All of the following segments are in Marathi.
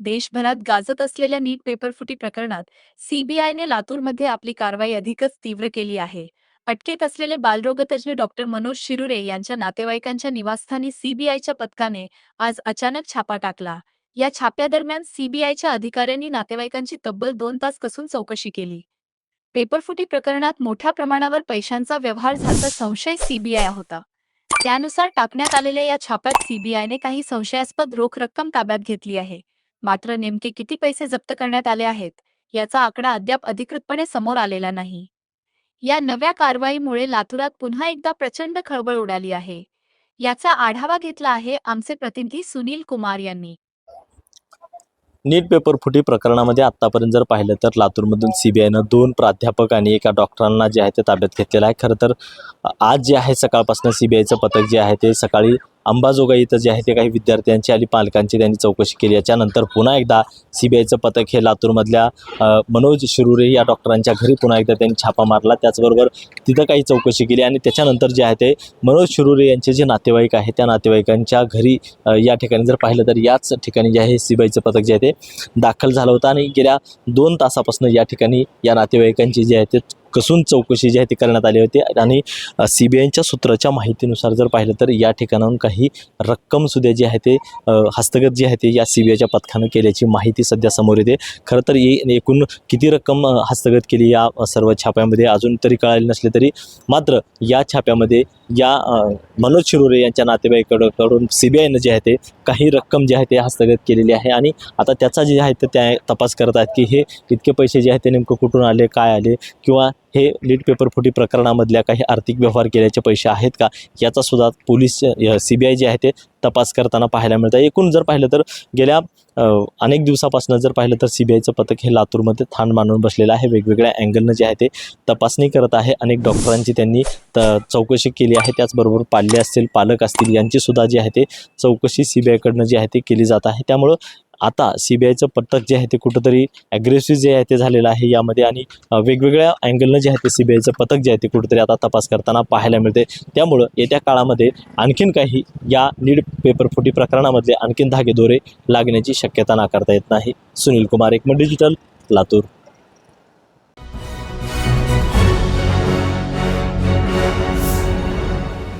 देशभरात गाजत असलेल्या नीट पेपरफुटी प्रकरणात सीबीआयने लातूरमध्ये आपली कारवाई अधिकच तीव्र केली आहे. अटकेत असलेले बालरोगतज्ञ डॉक्टर मनोज शिरुरे यांच्या नातेवाईकांच्या निवासस्थानी सीबीआयच्या पथकाने आज अचानक छापा टाकला. या छाप्यादरम्यान सीबीआयच्या अधिकाऱ्यांनी नातेवाईकांची तब्बल 2 तास कसून चौकशी केली. पेपरफुटी प्रकरणात मोठ्या प्रमाणावर पैशांचा व्यवहार झाल्याचा संशय सीबीआय होता. त्यानुसार टाकण्यात आलेल्या या छाप्यात सीबीआयने काही संशयास्पद रोख रक्कम ताब्यात घेतली आहे. मात्र नेमके किती पैसे जप्त करण्यात आले आहेत याचा आकडा अद्याप अधिकृतपणे समोर आलेला नाही. या नव्या कारवाईमुळे लातूरात पुन्हा एकदा प्रचंड खळबळ उडाली आहे. याचा आढावा घेतला आहे आमचे प्रतिनिधी सुनील कुमार यांनी. नीट पेपर फुटी प्रकरणामध्ये आत्तापर्यंत जर पाहिलं तर लातूरमधून सीबीआयनं 2 प्राध्यापक आणि एका डॉक्टरांना जे आहे ते ताब्यात घेतलेलं आहे. खरं तर आज जे आहे सकाळपासून सीबीआयचं पथक जे आहे ते सकाळी अंबाजोगाई इथं जे आहे ते काही विद्यार्थ्यांची आणि पालकांची त्यांनी चौकशी केली. याच्यानंतर पुन्हा एकदा सीबीआयचं पथक हे लातूरमधल्या मनोज शिरुरे या डॉक्टरांच्या घरी पुन्हा एकदा त्यांनी छापा मारला. त्याचबरोबर तिथं काही चौकशी केली आणि त्याच्यानंतर जे आहे ते मनोज शिरुरे यांचे जे नातेवाईक आहे त्या नातेवाईकांच्या घरी या ठिकाणी जर पाहिलं तर याच ठिकाणी जे आहे सीबीआयचं पथक जे आहे ते दाखल झालं होतं आणि गेल्या 2 तासापासून या ठिकाणी या नातेवाईकांची जे आहे ते कसून चौकशी जी आहे ती करण्यात आली होती. आणि सीबीआयच्या सूत्राच्या माहितीनुसार जर पाहिलं तर या ठिकाणाहून काही रक्कम सुद्धा जी आहे ते हस्तगत जी आहे ते या सीबीआयच्या पथकानं केल्याची माहिती सध्या समोर येते. खरं तर एकूण किती रक्कम हस्तगत केली या सर्व छाप्यामध्ये अजून तरी कळाले नसले तरी मात्र या छाप्यामध्ये या मनोज शिरुरे यांच्या नातेवाईकांकडून सीबीआयनं जे आहे ते काही रक्कम जी आहे ते हस्तगत केलेली आहे आणि आता त्याचा जे आहे ते त्या तपास करत आहेत की हे इतके पैसे जे आहेत ते नेमकं कुठून आले, काय आले किंवा हे नीट पेपरफुटी प्रकरणामधल्या काही आर्थिक व्यवहार केल्याचे पैसे आहेत का याचा सुद्धा पोलीस सीबीआय जे आहे ते तपास करताना पाहायला मिळतं. एकूण जर पाहिलं तर गेल्या अनेक दिवसापासून जर पाहिलं तर सीबीआयचं पथक हे लातूरमध्ये थांड मांडून बसलेलं आहे. वेगवेगळ्या अँगलनं जे आहे ते तपासणी करत आहे. अनेक डॉक्टरांची त्यांनी चौकशी केली आहे. त्याचबरोबर पाल्य असतील, पालक असतील यांची सुद्धा जी आहे ते चौकशी सीबीआयकडनं जी आहे ते केली जात आहे. त्यामुळं आता सीबीआयचं पथक जे आहे ते कुठंतरी ॲग्रेसिव्ह जे आहे ते झालेलं आहे यामध्ये आणि वेगवेगळ्या अँगलनं जे आहे ते सीबीआयचं पथक जे आहे ते कुठंतरी आता तपास करताना पाहायला मिळते. त्यामुळं येत्या काळामध्ये आणखीन काही या नीट पेपरफुटी प्रकरणामधले आणखीन धागेदोरे लागण्याची शक्यता नाकारता येत नाही. सुनील कुमार, एकमत digital, Latur.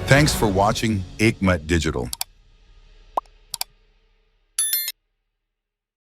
Thanks for watching Ekmat Digital.